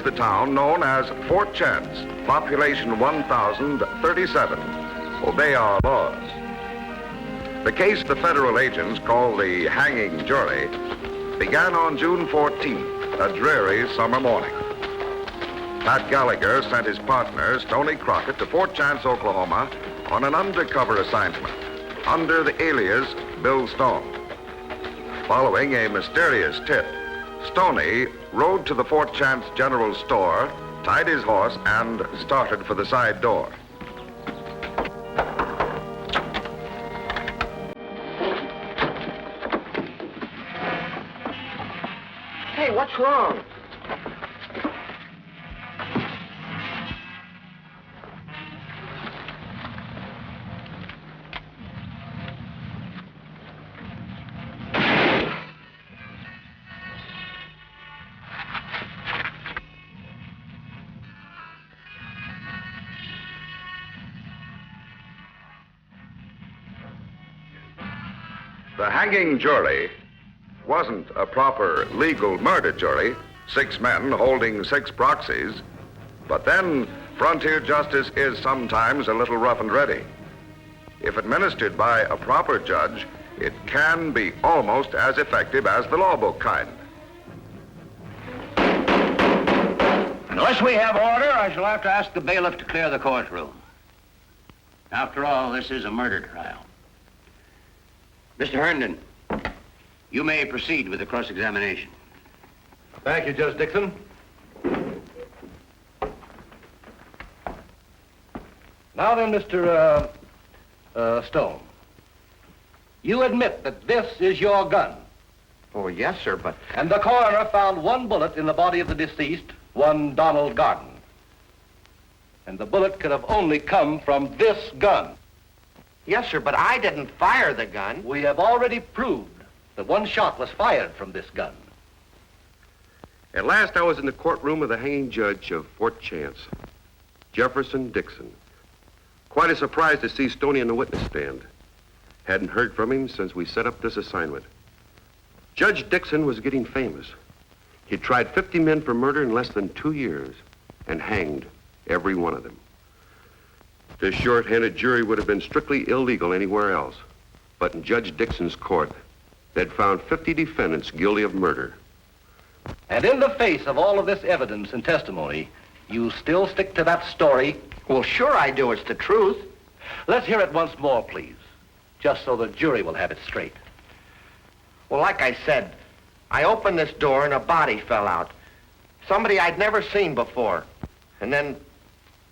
the town known as Fort Chance, population 1,037. Obey our laws. The case the federal agents call the hanging jury began on June 14th, a dreary summer morning. Pat Gallagher sent his partner, Stoney Crockett, to Fort Chance, Oklahoma on an undercover assignment under the alias Bill Stone. Following a mysterious tip, Stoney rode to the Fort Chance General Store, tied his horse, and started for the side door. Hey, what's wrong? The hanging jury wasn't a proper legal murder jury, 6 men holding 6 proxies. But then, frontier justice is sometimes a little rough and ready. If administered by a proper judge, it can be almost as effective as the law book kind. Unless we have order, I shall have to ask the bailiff to clear the courtroom. After all, this is a murder trial. Mr. Herndon, you may proceed with the cross-examination. Thank you, Judge Dixon. Now then, Mr. Stone, you admit that this is your gun. Oh, yes, sir, but... And the coroner found 1 bullet in the body of the deceased, one Donald Garden. And the bullet could have only come from this gun. Yes, sir, but I didn't fire the gun. We have already proved that 1 shot was fired from this gun. At last, I was in the courtroom of the hanging judge of Fort Chance, Jefferson Dixon. Quite a surprise to see Stoney in the witness stand. Hadn't heard from him since we set up this assignment. Judge Dixon was getting famous. He'd tried 50 men for murder in less than 2 years and hanged every one of them. This short-handed jury would have been strictly illegal anywhere else. But in Judge Dixon's court, they'd found 50 defendants guilty of murder. And in the face of all of this evidence and testimony, you still stick to that story? Well, sure I do. It's the truth. Let's hear it once more, please, just so the jury will have it straight. Well, like I said, I opened this door and a body fell out. Somebody I'd never seen before. And then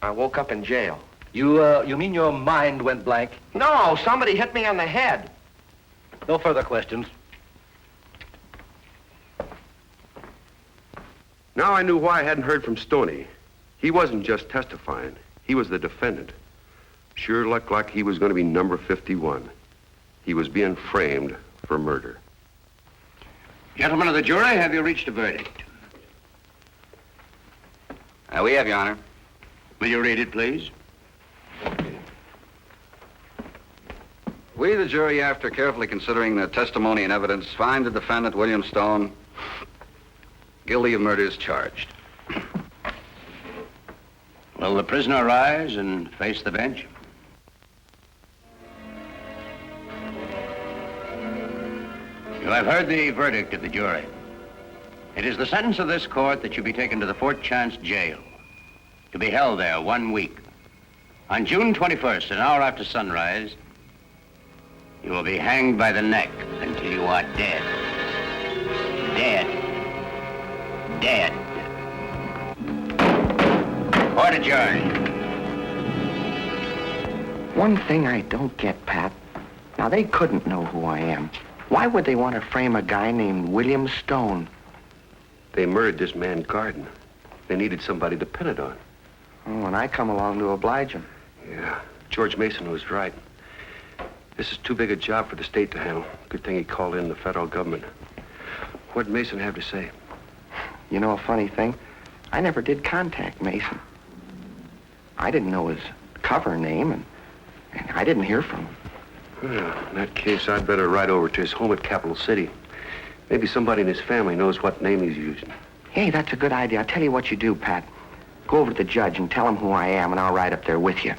I woke up in jail. You mean your mind went blank? No, somebody hit me on the head. No further questions. Now I knew why I hadn't heard from Stoney. He wasn't just testifying. He was the defendant. Sure looked like he was going to be number 51. He was being framed for murder. Gentlemen of the jury, have you reached a verdict? We have, Your Honor. Will you read it, please? We, the jury, after carefully considering the testimony and evidence, find the defendant, William Stone, guilty of murder as charged. Will the prisoner rise and face the bench? You have heard the verdict of the jury. It is the sentence of this court that you be taken to the Fort Chance jail, to be held there 1 week. On June 21st, an hour after sunrise, you will be hanged by the neck until you are dead. Dead. Dead. Court adjourned. One thing I don't get, Pat. Now, they couldn't know who I am. Why would they want to frame a guy named William Stone? They murdered this man, Garden. They needed somebody to pin it on. Oh, and I come along to oblige him. Yeah, George Mason was right. This is too big a job for the state to handle. Good thing he called in the federal government. What'd Mason have to say? You know a funny thing? I never did contact Mason. I didn't know his cover name, and I didn't hear from him. Well, in that case, I'd better ride over to his home at Capital City. Maybe somebody in his family knows what name he's using. Hey, that's a good idea. I'll tell you what you do, Pat. Go over to the judge and tell him who I am, and I'll ride up there with you.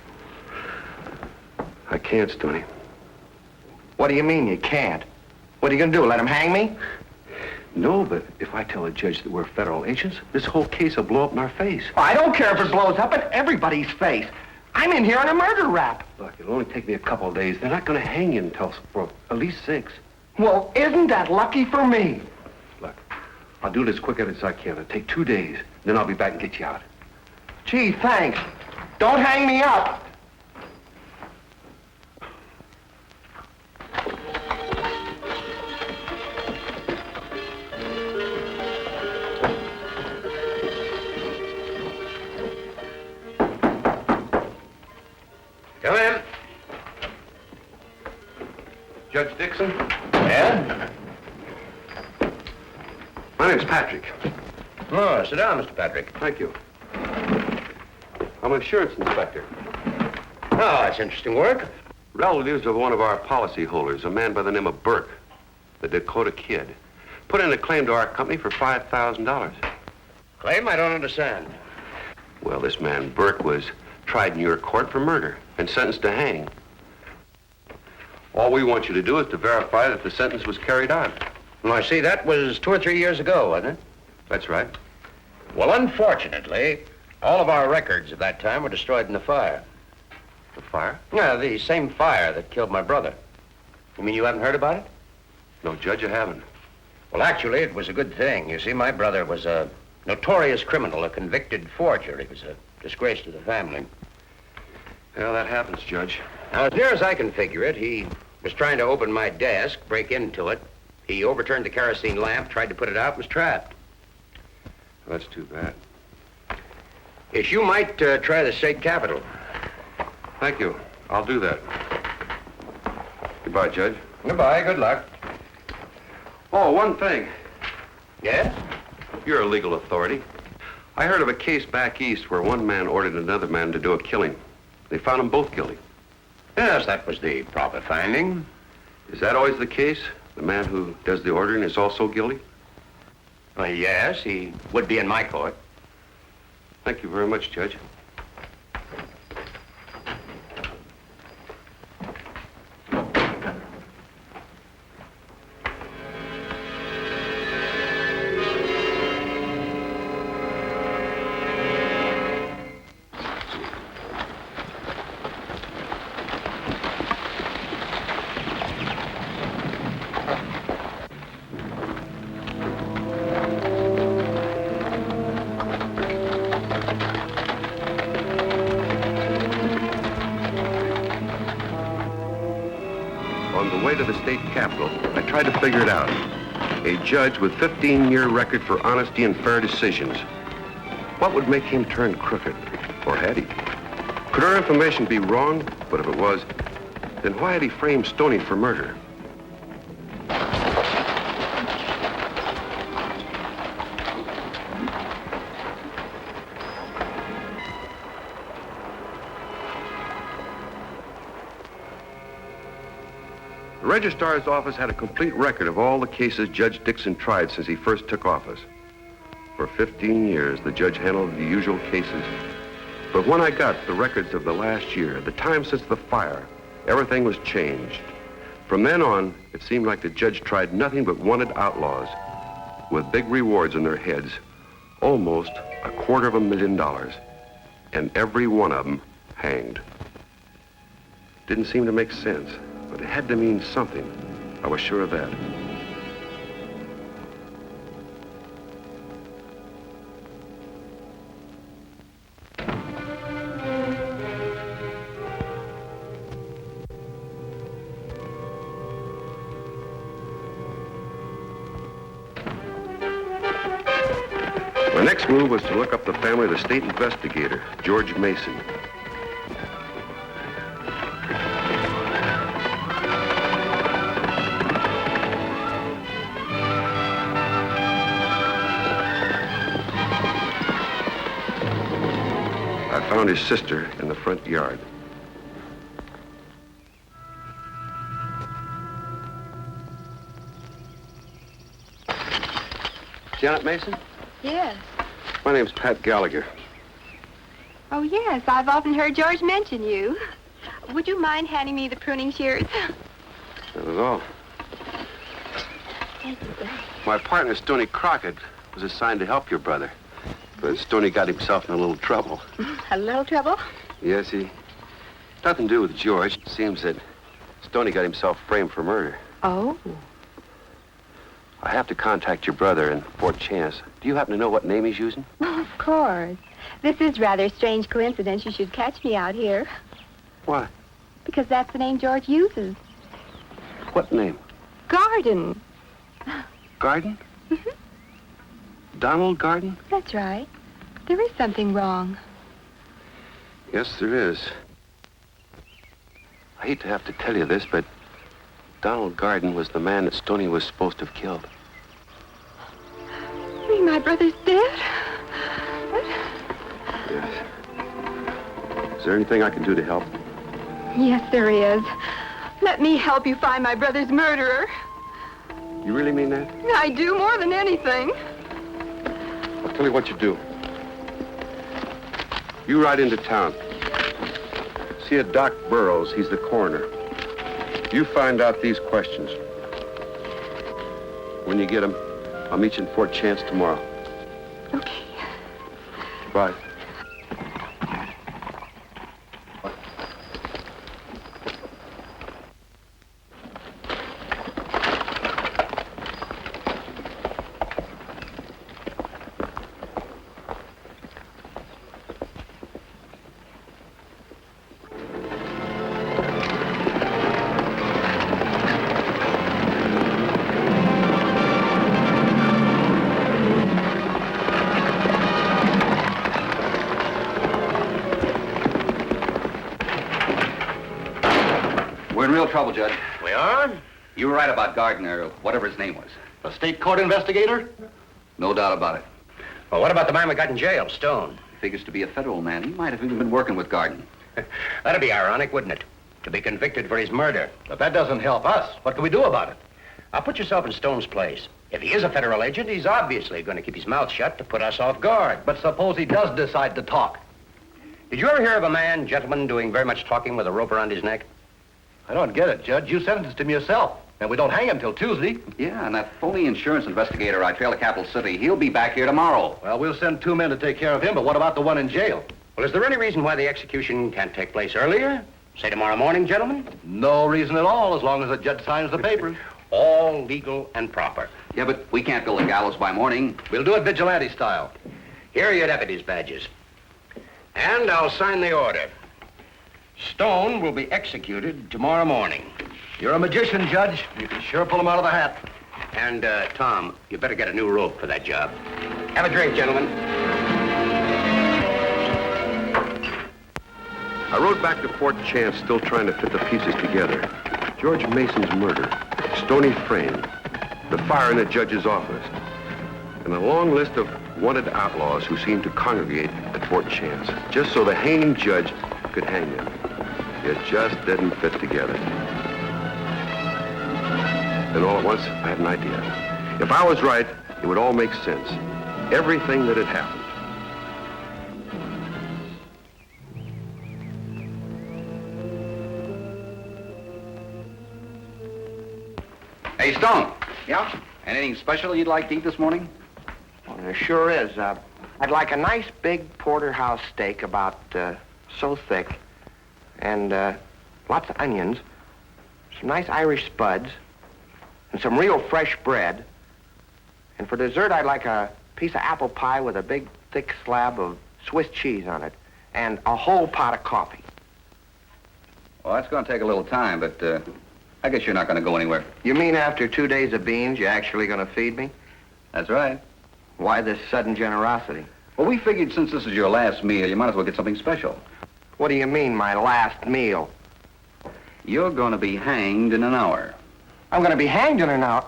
I can't, Stoney. What do you mean you can't? What are you going to do, let him hang me? No, but if I tell a judge that we're federal agents, this whole case will blow up in our face. I don't care if it blows up in everybody's face. I'm in here on a murder rap. Look, it'll only take me a couple of days. They're not going to hang you until for at least 6. Well, isn't that lucky for me? Look, I'll do it as quick as I can. It'll take 2 days. Then I'll be back and get you out. Gee, thanks. Don't hang me up. Come in. Judge Dixon? Yeah? My name's Patrick. Oh, sit down, Mr. Patrick. Thank you. I'm an insurance inspector. Oh, that's interesting work. Relatives of one of our policyholders, a man by the name of Burke, the Dakota Kid, put in a claim to our company for $5,000. Claim? I don't understand. Well, this man, Burke, was tried in your court for murder and sentenced to hang. All we want you to do is to verify that the sentence was carried out. Well, I see, that was 2 or 3 years ago, wasn't it? That's right. Well, unfortunately, all of our records of that time were destroyed in the fire. The fire? Yeah, the same fire that killed my brother. You mean you haven't heard about it? No, Judge, I haven't. Well, actually, it was a good thing. You see, my brother was a notorious criminal, a convicted forger. He was a disgrace to the family. Well, that happens, Judge. Now, as near as I can figure it, he was trying to open my desk, break into it. He overturned the kerosene lamp, tried to put it out, and was trapped. Well, that's too bad. Yes, you might try the state capitol. Thank you. I'll do that. Goodbye, Judge. Goodbye, good luck. Oh, one thing. Yes? You're a legal authority. I heard of a case back east where one man ordered another man to do a killing. They found them both guilty. Yes, that was the proper finding. Is that always the case? The man who does the ordering is also guilty? Well, yes, he would be in my court. Thank you very much, Judge. On the way to the state capitol, I tried to figure it out. A judge with 15-year record for honesty and fair decisions. What would make him turn crooked? Or had he? Could our information be wrong? But if it was, then why had he framed Stoney for murder? The registrar's office had a complete record of all the cases Judge Dixon tried since he first took office. For 15 years, the judge handled the usual cases. But when I got the records of the last year, the time since the fire, everything was changed. From then on, it seemed like the judge tried nothing but wanted outlaws with big rewards in their heads, almost $250,000, and every one of them hanged. Didn't seem to make sense. But it had to mean something. I was sure of that. My next move was to look up the family of the state investigator, George Mason. I found his sister in the front yard. Janet Mason? Yes. My name's Pat Gallagher. Oh, yes. I've often heard George mention you. Would you mind handing me the pruning shears? Not at all. Thank you, sir. My partner, Stoney Crockett, was assigned to help your brother. But Stoney got himself in a little trouble. A little trouble? Yes, he... Nothing to do with George. It seems that Stoney got himself framed for murder. Oh. I have to contact your brother in Fort Chance. Do you happen to know what name he's using? Of course. This is rather a strange coincidence you should catch me out here. Why? Because that's the name George uses. What name? Garden. Garden? Donald Garden? That's right. There is something wrong. Yes, there is. I hate to have to tell you this, but Donald Garden was the man that Stoney was supposed to have killed. You mean my brother's dead? What? Yes. Is there anything I can do to help? Yes, there is. Let me help you find my brother's murderer. You really mean that? I do more than anything. I'll tell you what you do. You ride into town. See a Doc Burrows. He's the coroner. You find out these questions. When you get them, I'll meet you in Fort Chance tomorrow. Okay. Bye. We're in real trouble, Judge. We are? You were right about Gardner, or whatever his name was. A state court investigator? No doubt about it. Well, what about the man we got in jail, Stone? Figures to be a federal man. He might have even been working with Gardner. That'd be ironic, wouldn't it? To be convicted for his murder. But that doesn't help us. What can we do about it? Now, put yourself in Stone's place. If he is a federal agent, he's obviously going to keep his mouth shut to put us off guard. But suppose he does decide to talk. Did you ever hear of a man, gentleman, doing very much talking with a rope around his neck? I don't get it, Judge. You sentenced him yourself. And we don't hang him till Tuesday. Yeah, and that phony insurance investigator I trailed to Capital City, he'll be back here tomorrow. Well, we'll send 2 men to take care of him, but what about the one in jail? Well, is there any reason why the execution can't take place earlier? Say tomorrow morning, gentlemen? No reason at all, as long as the judge signs the papers. All legal and proper. Yeah, but we can't build a gallows by morning. We'll do it vigilante style. Here are your deputies' badges. And I'll sign the order. Stone will be executed tomorrow morning. You're a magician, Judge. You can sure pull him out of the hat. And, Tom, you better get a new rope for that job. Have a drink, gentlemen. I rode back to Fort Chance still trying to fit the pieces together. George Mason's murder, Stoney framed, the fire in the judge's office, and a long list of wanted outlaws who seemed to congregate at Fort Chance, just so the hanging judge could hang them. It just didn't fit together. Then all at once, I had an idea. If I was right, it would all make sense. Everything that had happened. Hey, Stone. Yeah? Anything special you'd like to eat this morning? Well, there sure is. I'd like a nice big porterhouse steak about so thick, and lots of onions, some nice Irish spuds, and some real fresh bread. And for dessert, I'd like a piece of apple pie with a big, thick slab of Swiss cheese on it, and a whole pot of coffee. Well, that's going to take a little time, but I guess you're not going to go anywhere. You mean after 2 days of beans, you're actually going to feed me? That's right. Why this sudden generosity? Well, we figured since this is your last meal, you might as well get something special. What do you mean, my last meal? You're going to be hanged in an hour. I'm going to be hanged in an hour.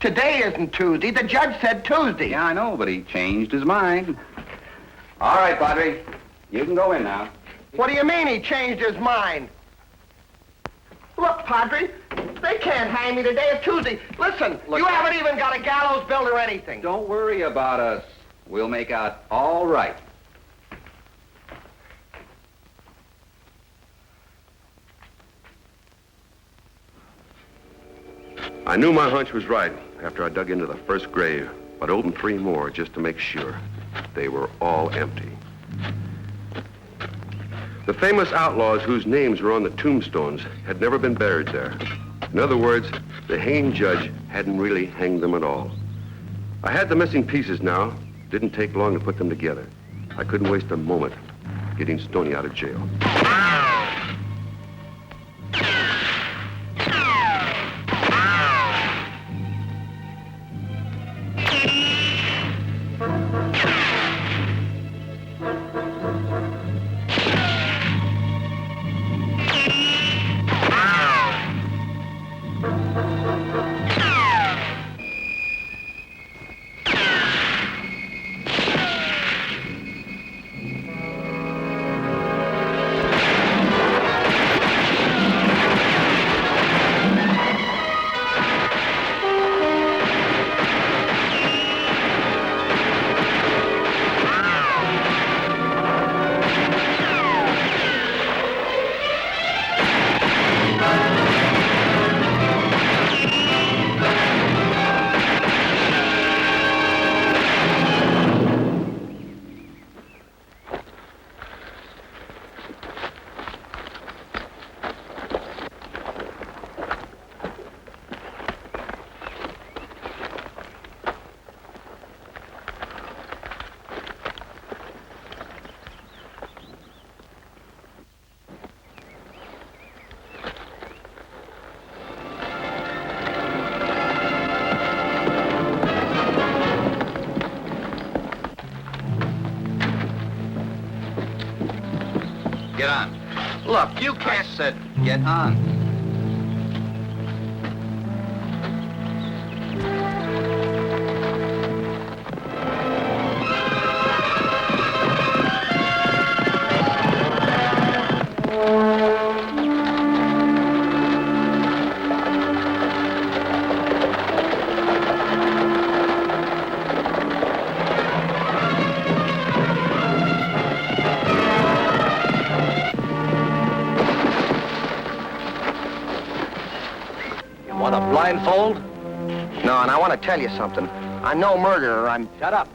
Today isn't Tuesday. The judge said Tuesday. Yeah, I know, but he changed his mind. All right, Padre. You can go in now. What do you mean he changed his mind? Look, Padre, they can't hang me today. It's Tuesday. Listen, Look, you haven't even got a gallows built or anything. Don't worry about us. We'll make out all right. I knew my hunch was right after I dug into the first grave, but opened 3 more just to make sure. They were all empty. The famous outlaws whose names were on the tombstones had never been buried there. In other words, the hanging judge hadn't really hanged them at all. I had the missing pieces now. Didn't take long to put them together. I couldn't waste a moment getting Stoney out of jail. Get on. Look, you can't... I said get on. Want a blindfold? No, and I want to tell you something. I'm no murderer. I'm... Shut up.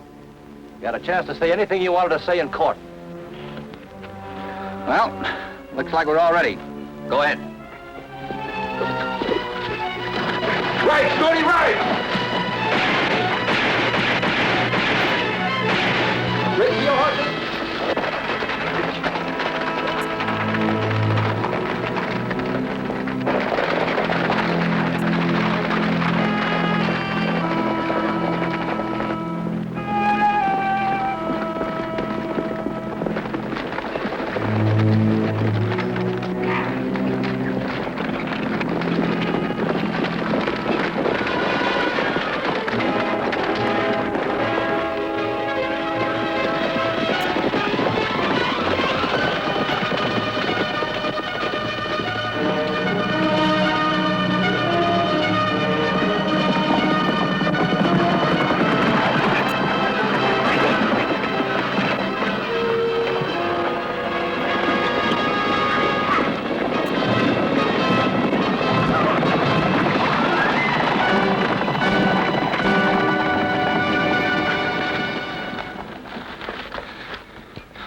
You got a chance to say anything you wanted to say in court. Well, looks like we're all ready. Go ahead. Right, Stoney, right! Raise your horses!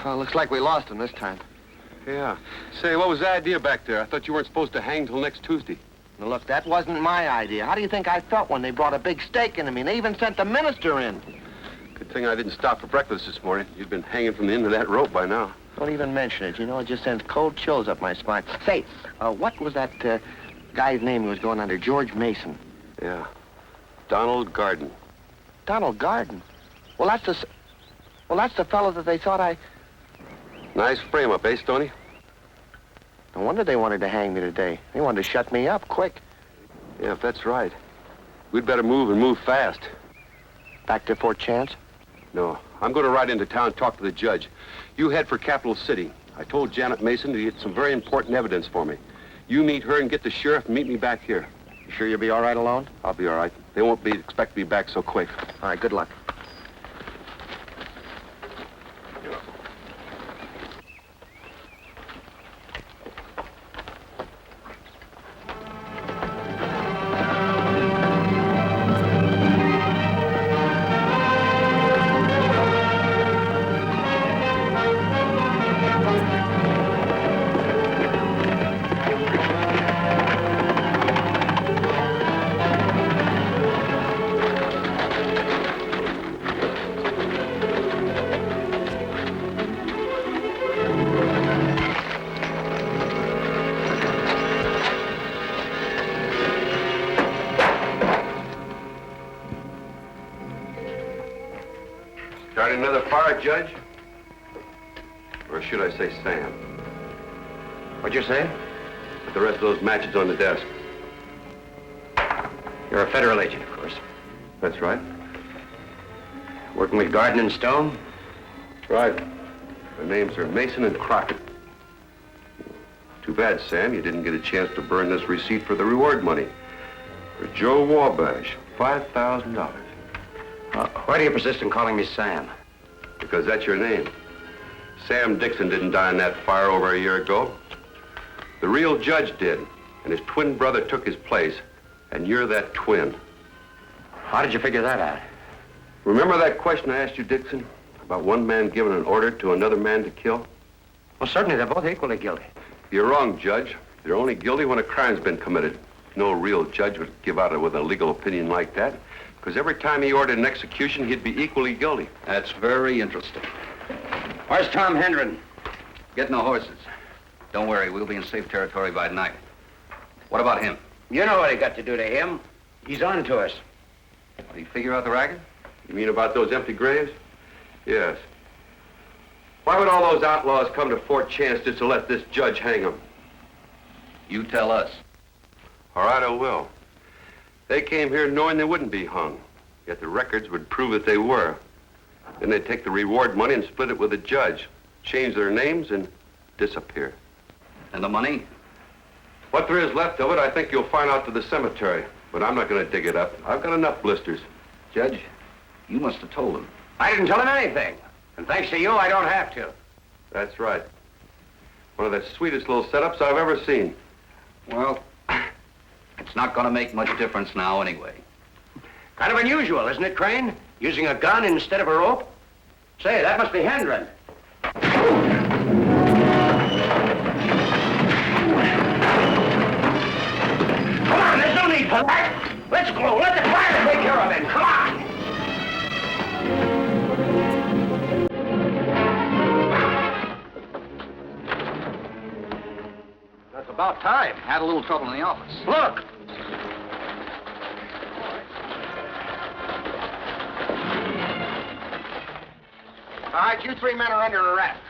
Well, looks like we lost him this time. Yeah. Say, what was the idea back there? I thought you weren't supposed to hang till next Tuesday. Now, look, that wasn't my idea. How do you think I felt when they brought a big stake into me? And they even sent the minister in. Good thing I didn't stop for breakfast this morning. You'd been hanging from the end of that rope by now. Don't even mention it. You know, it just sends cold chills up my spine. Say, what was that guy's name who was going under? George Mason. Yeah. Donald Garden. Donald Garden? Well, that's the fellow that they thought I... Nice frame-up, eh, Stoney? No wonder they wanted to hang me today. They wanted to shut me up quick. Yeah, if that's right. We'd better move and move fast. Back to Fort Chance? No, I'm going to ride into town and talk to the judge. You head for Capital City. I told Janet Mason to get some very important evidence for me. You meet her and get the sheriff and meet me back here. You sure you'll be all right alone? I'll be all right. They won't expect me back so quick. All right, good luck. Starting another fire, Judge? Or should I say Sam? What'd you say? Put the rest of those matches on the desk. You're a federal agent, of course. That's right. Working with Garden and Stone? That's right. Their names are Mason and Crockett. Too bad, Sam, you didn't get a chance to burn this receipt for the reward money. For Joe Wabash, $5,000. Why do you persist in calling me Sam? Because that's your name. Sam Dixon didn't die in that fire over a year ago. The real judge did, and his twin brother took his place, and you're that twin. How did you figure that out? Remember that question I asked you, Dixon, about one man giving an order to another man to kill? Well, certainly they're both equally guilty. You're wrong, Judge. They're only guilty when a crime's been committed. No real judge would give out with a legal opinion like that, because every time he ordered an execution, he'd be equally guilty. That's very interesting. Where's Tom Hendren? Getting the horses. Don't worry, we'll be in safe territory by night. What about him? You know what he got to do to him. He's on to us. Did he figure out the racket? You mean about those empty graves? Yes. Why would all those outlaws come to Fort Chance just to let this judge hang them? You tell us. All right, I will. They came here knowing they wouldn't be hung, yet the records would prove that they were. Then they'd take the reward money and split it with the judge, change their names, and disappear. And the money? What there is left of it, I think you'll find out to the cemetery, but I'm not going to dig it up. I've got enough blisters. Judge, you must have told him. I didn't tell him anything. And thanks to you, I don't have to. That's right. One of the sweetest little setups I've ever seen. Well, it's not going to make much difference now anyway. Kind of unusual, isn't it, Crane? Using a gun instead of a rope? Say, that must be Hendren. Come on, there's no need for that. Let's go. Let the fire take care of him. Come on. That's about time. Had a little trouble in the office. Look. All right, you three men are under arrest.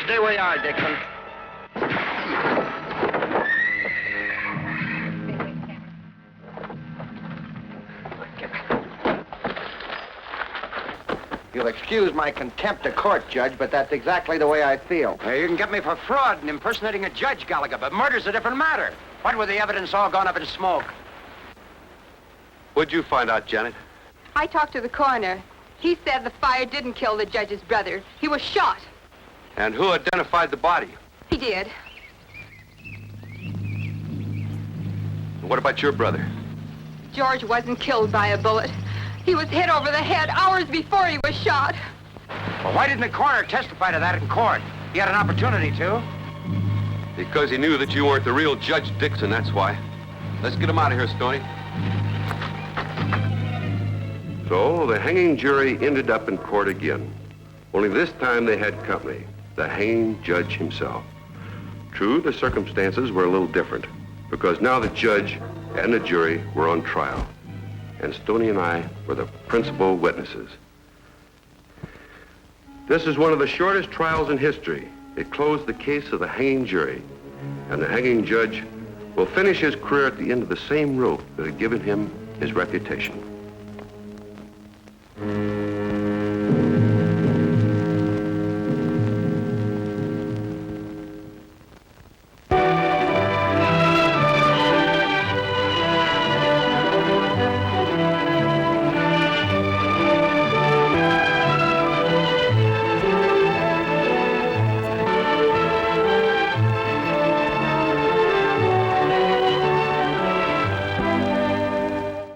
Stay where you are, Dixon. You'll excuse my contempt of court, Judge, but that's exactly the way I feel. You can get me for fraud and impersonating a judge, Gallagher, but murder's a different matter. What with the evidence all gone up in smoke? What'd you find out, Janet? I talked to the coroner. He said the fire didn't kill the judge's brother. He was shot. And who identified the body? He did. What about your brother? George wasn't killed by a bullet. He was hit over the head hours before he was shot. Well, why didn't the coroner testify to that in court? He had an opportunity to. Because he knew that you weren't the real Judge Dixon, that's why. Let's get him out of here, Stoney. So the hanging jury ended up in court again. Only this time they had company, the hanging judge himself. True, the circumstances were a little different, because now the judge and the jury were on trial, and Stoney and I were the principal witnesses. This is one of the shortest trials in history. It closed the case of the hanging jury, and the hanging judge will finish his career at the end of the same rope that had given him his reputation.